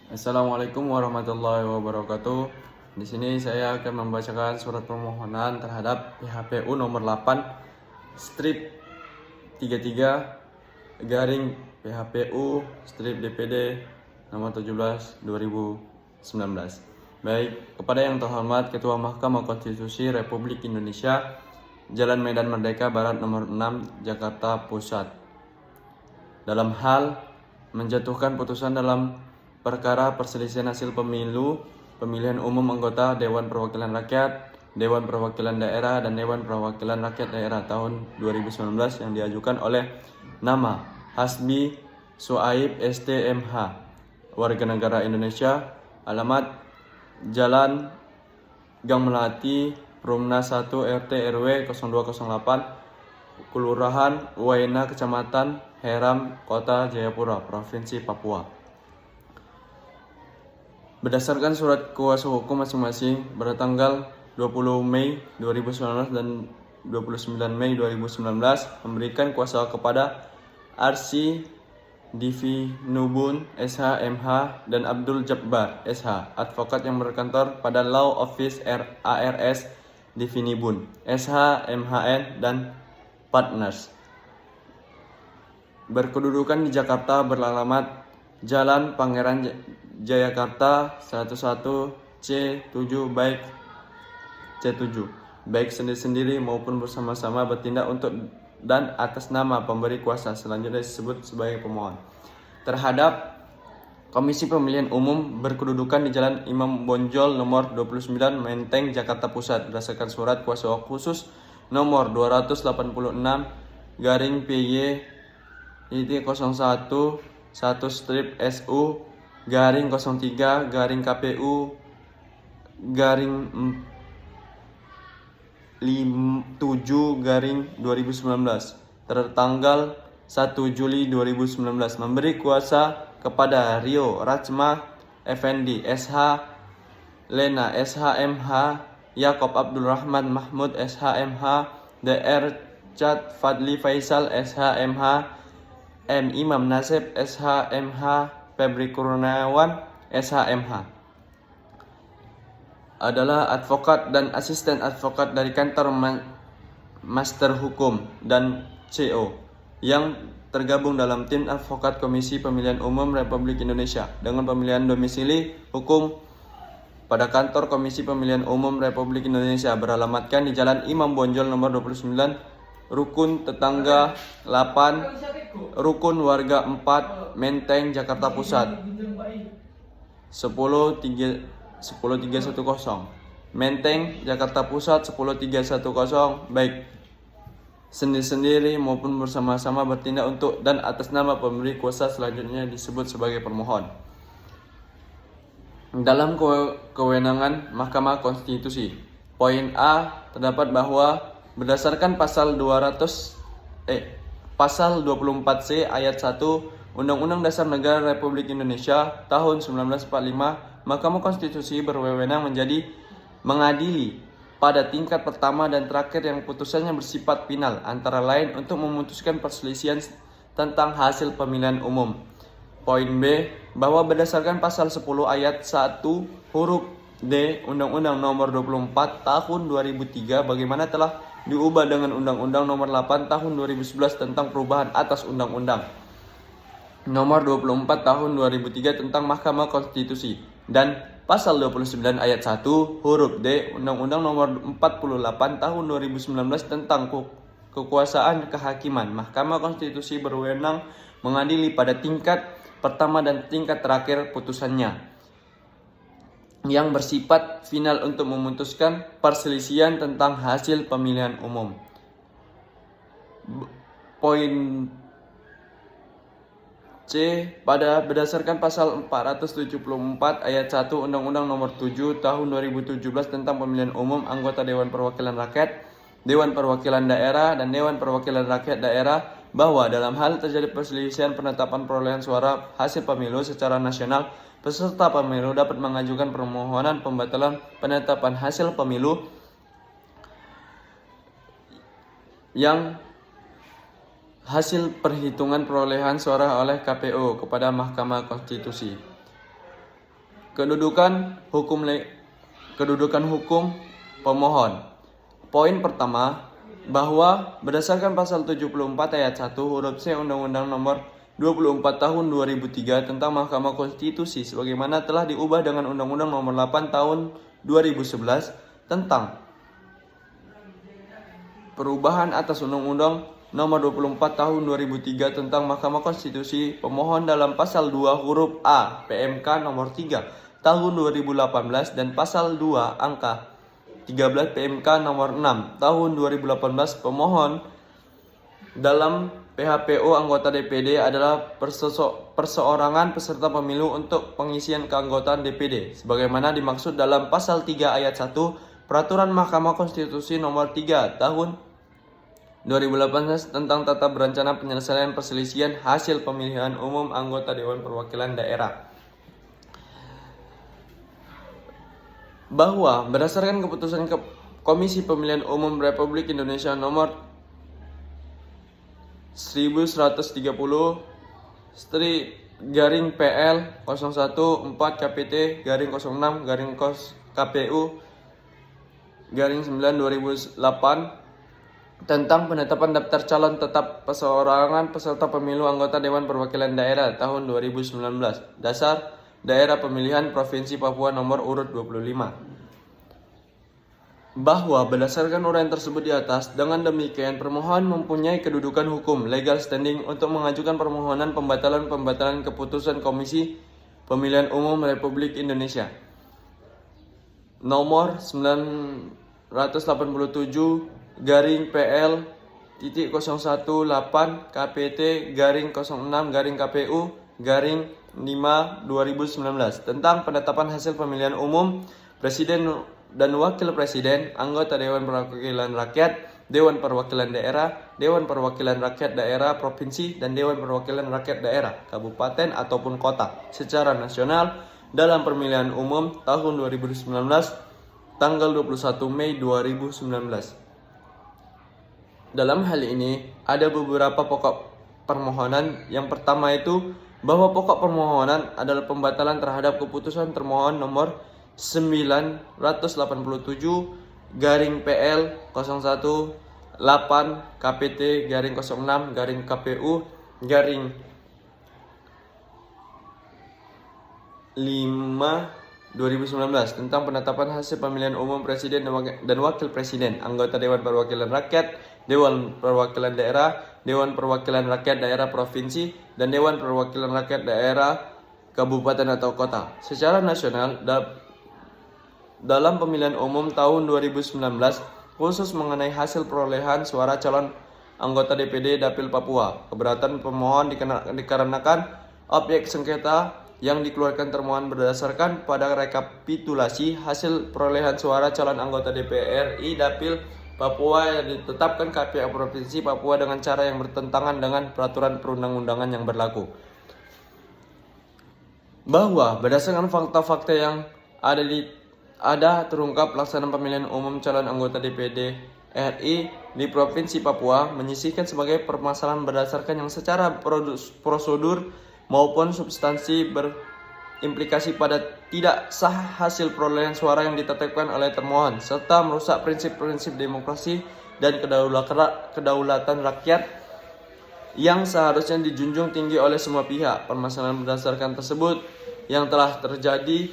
Assalamualaikum warahmatullahi wabarakatuh. Di sini saya akan membacakan surat permohonan terhadap PHPU nomor 8 strip 33 garing PHPU strip DPD nomor 17 2019. Baik, kepada yang terhormat Ketua Mahkamah Konstitusi Republik Indonesia, Jalan Medan Merdeka Barat nomor 6, Jakarta Pusat. Dalam hal menjatuhkan putusan dalam perkara perselisihan hasil pemilu, pemilihan umum anggota Dewan Perwakilan Rakyat, Dewan Perwakilan Daerah, dan Dewan Perwakilan Rakyat Daerah tahun 2019 yang diajukan oleh nama Hasbi Suaib STMH, warga negara Indonesia, alamat Jalan Gang Melati, Perumna 1 RT RW 0208, Kelurahan Waena, Kecamatan Heram, Kota Jayapura, Provinsi Papua. Berdasarkan surat kuasa hukum masing-masing pada tanggal 20 Mei 2019 dan 29 Mei 2019 memberikan kuasa kepada Arsi Divi Nubun SH MH dan Abdul Jabbar SH, advokat yang berkantor pada Law Office ARS Divi Nibun SH MHN dan Partners, berkedudukan di Jakarta, beralamat Jalan Pangeran Jayakarta 11C7 baik C7, baik sendiri-sendiri maupun bersama-sama bertindak untuk dan atas nama pemberi kuasa selanjutnya disebut sebagai pemohon terhadap Komisi Pemilihan Umum berkedudukan di Jalan Imam Bonjol nomor 29 Menteng, Jakarta Pusat berdasarkan surat kuasa khusus nomor 286 garing PY 01 1 strip SU garing 03 garing KPU garing 7 garing 2019 tertanggal 1 Juli 2019 memberi kuasa kepada Rio Rachma Effendi SH, Lena SH MH, Yakob Abdul Rahman Mahmud SH MH, DR Chad Fadli Faisal SH MH, M. Imam Nasib SH MH, Febri Kurniawan SH MH adalah advokat dan asisten advokat dari kantor Master Hukum dan CO yang tergabung dalam tim advokat Komisi Pemilihan Umum Republik Indonesia dengan pemilihan domisili hukum pada kantor Komisi Pemilihan Umum Republik Indonesia beralamatkan di Jalan Imam Bonjol nomor 29 Rukun Tetangga 8, Rukun Warga 4, Menteng, Jakarta Pusat 10310, Menteng, Jakarta Pusat 10310, baik sendiri-sendiri maupun bersama-sama bertindak untuk dan atas nama pemberi kuasa selanjutnya disebut sebagai permohon. Dalam kewenangan Mahkamah Konstitusi, poin A terdapat bahwa berdasarkan pasal 24C ayat 1 Undang-Undang Dasar Negara Republik Indonesia tahun 1945, Mahkamah Konstitusi berwenang mengadili pada tingkat pertama dan terakhir yang putusannya bersifat final, antara lain untuk memutuskan perselisihan tentang hasil pemilihan umum. Poin B, bahwa berdasarkan pasal 10 ayat 1 huruf D Undang-Undang Nomor 24 Tahun 2003 bagaimana telah diubah dengan Undang-Undang Nomor 8 Tahun 2011 tentang perubahan atas Undang-Undang Nomor 24 Tahun 2003 tentang Mahkamah Konstitusi dan pasal 29 ayat 1 huruf D Undang-Undang Nomor 48 Tahun 2019 tentang kekuasaan kehakiman. Mahkamah Konstitusi berwenang mengadili pada tingkat pertama dan tingkat terakhir putusannya yang bersifat final untuk memutuskan perselisihan tentang hasil pemilihan umum. Poin C, berdasarkan pasal 474 ayat 1 Undang-Undang Nomor 7 Tahun 2017 tentang pemilihan umum anggota Dewan Perwakilan Rakyat, Dewan Perwakilan Daerah, dan Dewan Perwakilan Rakyat Daerah bahwa dalam hal terjadi perselisihan penetapan perolehan suara hasil pemilu secara nasional, peserta pemilu dapat mengajukan permohonan pembatalan penetapan hasil pemilu yang hasil perhitungan perolehan suara oleh KPU kepada Mahkamah Konstitusi. Kedudukan hukum pemohon. Poin pertama, bahwa berdasarkan pasal 74 ayat 1 huruf C Undang-Undang Nomor 24 Tahun 2003 tentang Mahkamah Konstitusi sebagaimana telah diubah dengan Undang-Undang Nomor 8 Tahun 2011 tentang perubahan atas Undang-Undang Nomor 24 Tahun 2003 tentang Mahkamah Konstitusi, pemohon dalam pasal 2 huruf A PMK Nomor 3 Tahun 2018 dan pasal 2 angka 13 PMK Nomor 6 Tahun 2018, pemohon dalam PHPU anggota DPD adalah perseorangan peserta pemilu untuk pengisian keanggotaan DPD sebagaimana dimaksud dalam pasal 3 ayat 1 Peraturan Mahkamah Konstitusi Nomor 3 Tahun 2018 tentang tata berencana penyelesaian perselisihan hasil pemilihan umum anggota Dewan Perwakilan Daerah. Bahwa berdasarkan keputusan Komisi Pemilihan Umum Republik Indonesia Nomor 1130 /PL 014 KPT /06 KPU /9 2008 tentang penetapan daftar calon tetap perseorangan peserta pemilu anggota Dewan Perwakilan Daerah tahun 2019 dasar Daerah Pemilihan Provinsi Papua nomor urut 25. Bahwa berdasarkan uraian tersebut di atas, dengan demikian permohonan mempunyai kedudukan hukum legal standing untuk mengajukan permohonan pembatalan keputusan Komisi Pemilihan Umum Republik Indonesia nomor 987 PL 018 KPT /06 KPU /5 2019 tentang penetapan hasil pemilihan umum presiden dan wakil presiden, anggota Dewan Perwakilan Rakyat, Dewan Perwakilan Daerah, Dewan Perwakilan Rakyat Daerah Provinsi, dan Dewan Perwakilan Rakyat Daerah Kabupaten ataupun Kota secara nasional dalam pemilihan umum tahun 2019 tanggal 21 Mei 2019. Dalam hal ini ada beberapa pokok permohonan. Yang pertama itu bahwa pokok permohonan adalah pembatalan terhadap keputusan termohon nomor 987 PL 018 KPT /06 KPU /5 2019 tentang penetapan hasil pemilihan umum presiden dan wakil presiden, anggota Dewan Perwakilan Rakyat, Dewan Perwakilan Daerah, Dewan Perwakilan Rakyat Daerah Provinsi, dan Dewan Perwakilan Rakyat Daerah Kabupaten atau Kota secara nasional dalam pemilihan umum tahun 2019 khusus mengenai hasil perolehan suara calon anggota DPD Dapil Papua. Keberatan pemohon dikarenakan objek sengketa yang dikeluarkan termohon berdasarkan pada rekapitulasi hasil perolehan suara calon anggota DPR RI Dapil Papua yang ditetapkan KPU Provinsi Papua dengan cara yang bertentangan dengan peraturan perundang-undangan yang berlaku. Bahwa berdasarkan fakta-fakta yang ada terungkap pelaksanaan pemilihan umum calon anggota DPD RI di Provinsi Papua menyisihkan sebagai permasalahan berdasarkan yang secara prosedur maupun substansi berimplikasi pada tidak sah hasil perolehan suara yang ditetapkan oleh termohon serta merusak prinsip-prinsip demokrasi dan kedaulatan rakyat yang seharusnya dijunjung tinggi oleh semua pihak. Permasalahan berdasarkan tersebut yang telah terjadi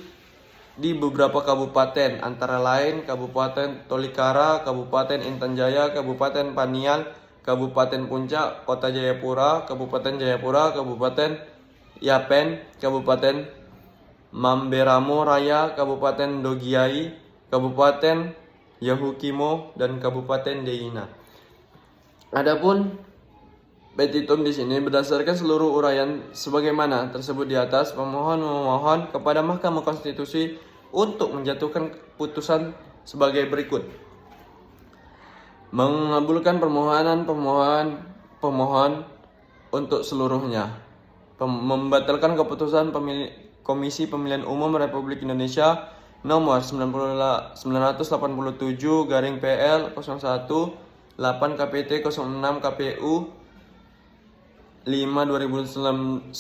di beberapa kabupaten, antara lain Kabupaten Tolikara, Kabupaten Intan Jaya, Kabupaten Paniai, Kabupaten Puncak, Kota Jayapura, Kabupaten Jayapura, Kabupaten Yapen, Kabupaten Mamberamo Raya, Kabupaten Dogiai, Kabupaten Yahukimo, dan Kabupaten Deina. Adapun petitum di sini berdasarkan seluruh uraian sebagaimana tersebut di atas, pemohon memohon kepada Mahkamah Konstitusi untuk menjatuhkan putusan sebagai berikut: mengabulkan permohonan pemohon untuk seluruhnya, membatalkan keputusan Komisi Pemilihan Umum Republik Indonesia nomor 987 PL 01 8 KPT 06 KPU 5 2019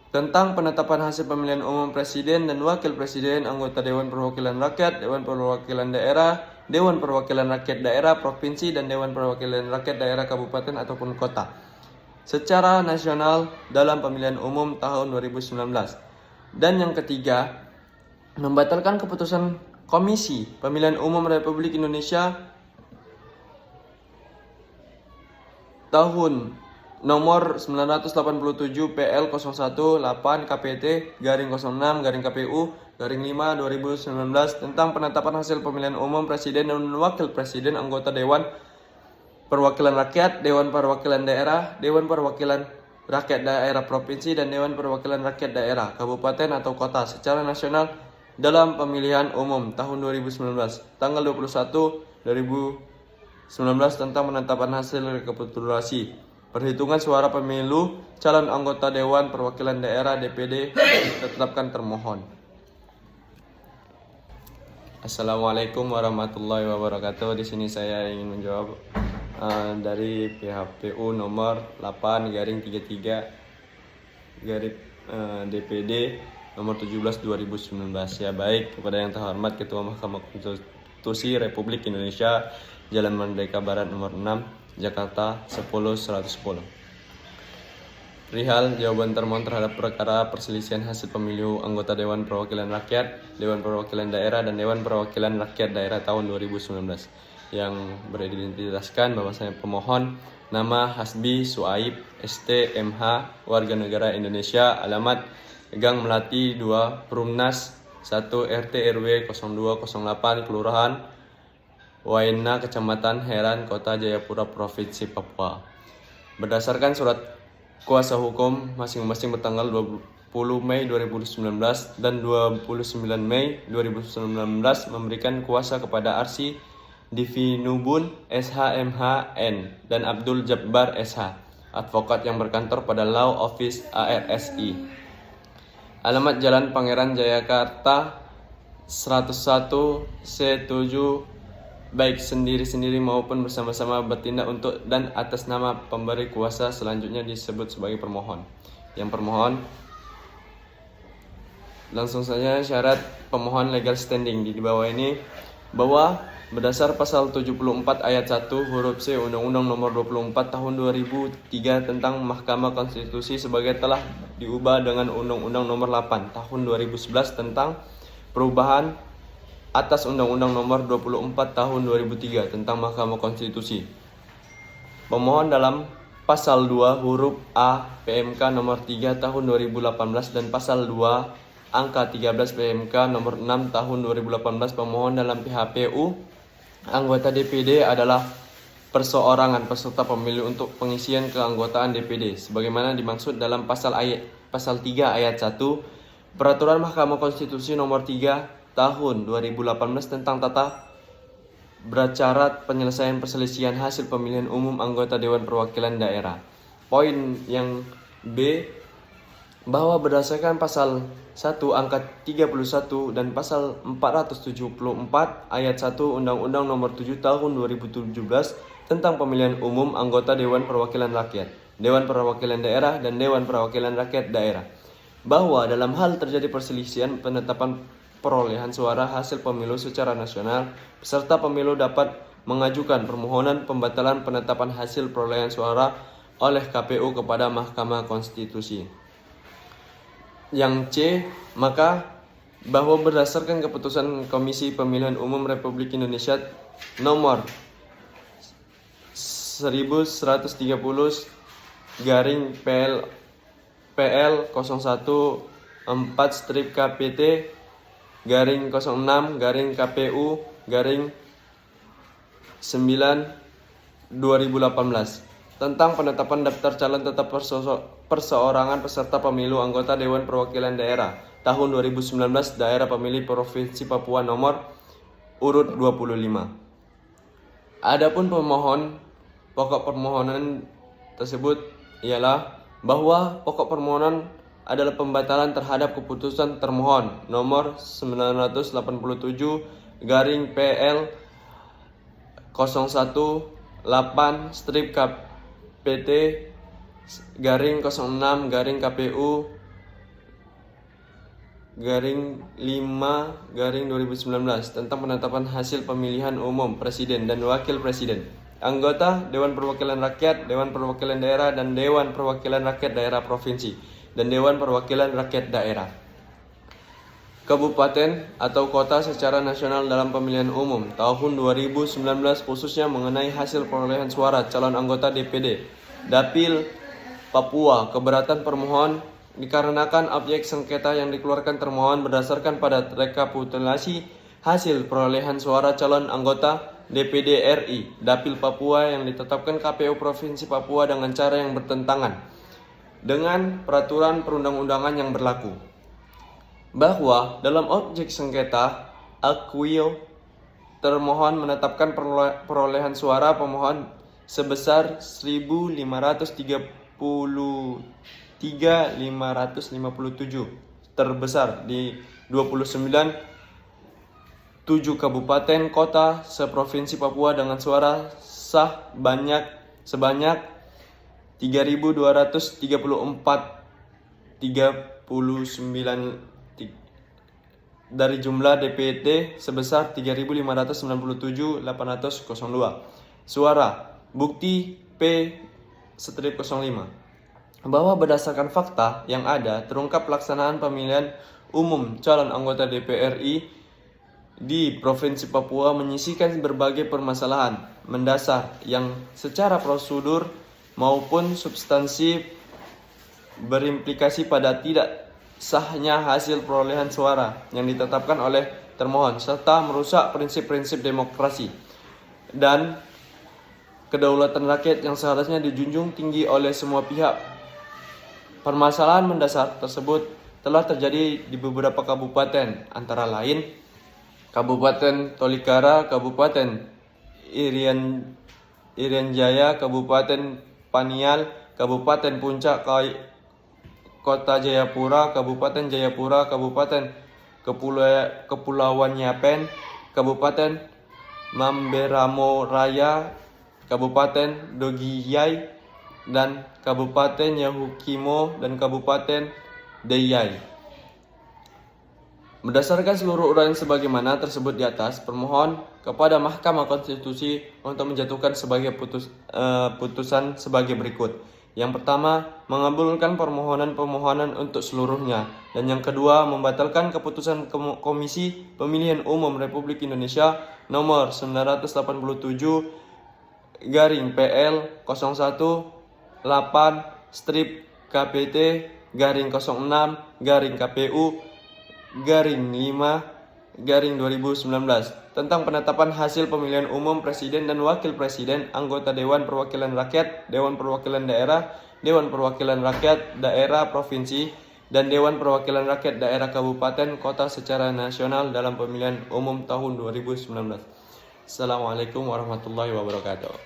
tentang penetapan hasil pemilihan umum presiden dan wakil presiden, anggota Dewan Perwakilan Rakyat, Dewan Perwakilan Daerah, Dewan Perwakilan Rakyat Daerah Provinsi, dan Dewan Perwakilan Rakyat Daerah Kabupaten ataupun Kota secara nasional dalam pemilihan umum tahun 2019. Dan yang ketiga, membatalkan keputusan Komisi Pemilihan Umum Republik Indonesia tahun nomor 987 PL 018 KPT garing 06 garing KPU garing 5 2019 tentang penetapan hasil pemilihan umum presiden dan wakil presiden, anggota Dewan Perwakilan Rakyat, Dewan Perwakilan Daerah, Dewan Perwakilan Rakyat Daerah Provinsi, dan Dewan Perwakilan Rakyat Daerah Kabupaten atau Kota secara nasional dalam pemilihan umum tahun 2019 tanggal 21 2019 tentang penetapan hasil rekapitulasi perhitungan suara pemilu calon anggota Dewan Perwakilan Daerah DPD ditetapkan termohon. Assalamualaikum warahmatullahi wabarakatuh. Di sini saya ingin menjawab dari PHPU nomor 8/33 garing DPD nomor 17 2019. Ya, baik, kepada yang terhormat Ketua Mahkamah Konstitusi Republik Indonesia, Jalan Merdeka Barat nomor 6, Jakarta 10110. Perihal jawaban termohon terhadap perkara perselisihan hasil pemilu anggota Dewan Perwakilan Rakyat, Dewan Perwakilan Daerah, dan Dewan Perwakilan Rakyat Daerah tahun 2019 yang beridentitaskan bahwasanya pemohon nama Hasbi Suaib ST MH, warga negara Indonesia, alamat Gang Melati 2, Perumnas 1, RT RW 0208, Kelurahan Waena, Kecamatan Heran, Kota Jayapura, Provinsi Papua. Berdasarkan surat kuasa hukum masing-masing bertanggal 20 Mei 2019 dan 29 Mei 2019 memberikan kuasa kepada Arsi Divinubun SHMHN dan Abdul Jabbar SH, advokat yang berkantor pada Law Office ARSI. Alamat Jalan Pangeran Jayakarta 101 C7, baik sendiri-sendiri maupun bersama-sama bertindak untuk dan atas nama pemberi kuasa selanjutnya disebut sebagai permohon. Yang permohon, langsung saja syarat pemohon legal standing di bawah ini, bahwa berdasar pasal 74 ayat 1 huruf C Undang-Undang Nomor 24 Tahun 2003 tentang Mahkamah Konstitusi sebagai telah diubah dengan Undang-Undang Nomor 8 Tahun 2011 tentang perubahan atas Undang-Undang Nomor 24 Tahun 2003 tentang Mahkamah Konstitusi. Pemohon dalam pasal 2 huruf A PMK Nomor 3 Tahun 2018 dan pasal 2 angka 13 PMK Nomor 6 Tahun 2018, pemohon dalam PHPU anggota DPD adalah perseorangan peserta pemilu untuk pengisian keanggotaan DPD sebagaimana dimaksud dalam pasal 3 ayat 1 Peraturan Mahkamah Konstitusi Nomor 3 Tahun 2018 tentang tata beracara penyelesaian perselisihan hasil pemilihan umum anggota Dewan Perwakilan Daerah. Poin yang B, bahwa berdasarkan pasal 1 angka 31 dan pasal 474 ayat 1 Undang-Undang Nomor 7 Tahun 2017 tentang pemilihan umum anggota Dewan Perwakilan Rakyat, Dewan Perwakilan Daerah, dan Dewan Perwakilan Rakyat Daerah, bahwa dalam hal terjadi perselisihan penetapan perolehan suara hasil pemilu secara nasional, peserta pemilu dapat mengajukan permohonan pembatalan penetapan hasil perolehan suara oleh KPU kepada Mahkamah Konstitusi. Yang C, maka bahwa berdasarkan keputusan Komisi Pemilihan Umum Republik Indonesia nomor 1130 garing PL 014 strip KPT garing 06 garing KPU garing 9 2018 tentang penetapan daftar calon tetap perseorangan peserta pemilu anggota Dewan Perwakilan Daerah tahun 2019 daerah pemilih Provinsi Papua nomor urut 25. Adapun pokok permohonan tersebut ialah bahwa pokok permohonan adalah pembatalan terhadap keputusan termohon nomor 987 garing PL 018 strip PT garing 06 garing KPU 5/5/2019 tentang penetapan hasil pemilihan umum presiden dan wakil presiden, anggota Dewan Perwakilan Rakyat, Dewan Perwakilan Daerah, dan Dewan Perwakilan Rakyat Daerah Provinsi, dan Dewan Perwakilan Rakyat Daerah Kabupaten atau kota secara nasional dalam pemilihan umum tahun 2019, khususnya mengenai hasil perolehan suara calon anggota DPD Dapil Papua. Keberatan permohon dikarenakan objek sengketa yang dikeluarkan termohon berdasarkan pada rekapitulasi hasil perolehan suara calon anggota DPD RI Dapil Papua yang ditetapkan KPU Provinsi Papua dengan cara yang bertentangan dengan peraturan perundang-undangan yang berlaku. Bahwa dalam objek sengketa akuo termohon menetapkan perolehan suara pemohon sebesar 1.533.557 terbesar di 29 kabupaten kota seprovinsi Papua dengan suara sah sebanyak 3.234,39 dari jumlah DPD sebesar 3.597.802 suara. Bukti P-05 bahwa berdasarkan fakta yang ada terungkap pelaksanaan pemilihan umum calon anggota DPR RI di Provinsi Papua menyisihkan berbagai permasalahan mendasar yang secara prosedur maupun substansi berimplikasi pada tidak sahnya hasil perolehan suara yang ditetapkan oleh termohon serta merusak prinsip-prinsip demokrasi dan kedaulatan rakyat yang seharusnya dijunjung tinggi oleh semua pihak. Permasalahan mendasar tersebut telah terjadi di beberapa kabupaten, antara lain Kabupaten Tolikara, Kabupaten Irian Jaya, Kabupaten Paniai, Kabupaten Puncak, Kota Jayapura, Kabupaten Jayapura, Kabupaten Kepulauan Yapen, Kabupaten Mamberamo Raya, Kabupaten Dogiyai, dan Kabupaten Yahukimo dan Kabupaten Deiyai. Berdasarkan seluruh uraian sebagaimana tersebut di atas, permohon kepada Mahkamah Konstitusi untuk menjatuhkan sebagai putusan sebagai berikut. Yang pertama, mengabulkan permohonan untuk seluruhnya. Dan yang kedua, membatalkan keputusan Komisi Pemilihan Umum Republik Indonesia nomor 981/8/KPT-KPU-5/2019 tentang penetapan hasil pemilihan umum presiden dan wakil presiden, anggota Dewan Perwakilan Rakyat, Dewan Perwakilan Daerah, Dewan Perwakilan Rakyat Daerah Provinsi, dan Dewan Perwakilan Rakyat Daerah Kabupaten Kota secara nasional dalam pemilihan umum tahun 2019. Assalamualaikum warahmatullahi wabarakatuh.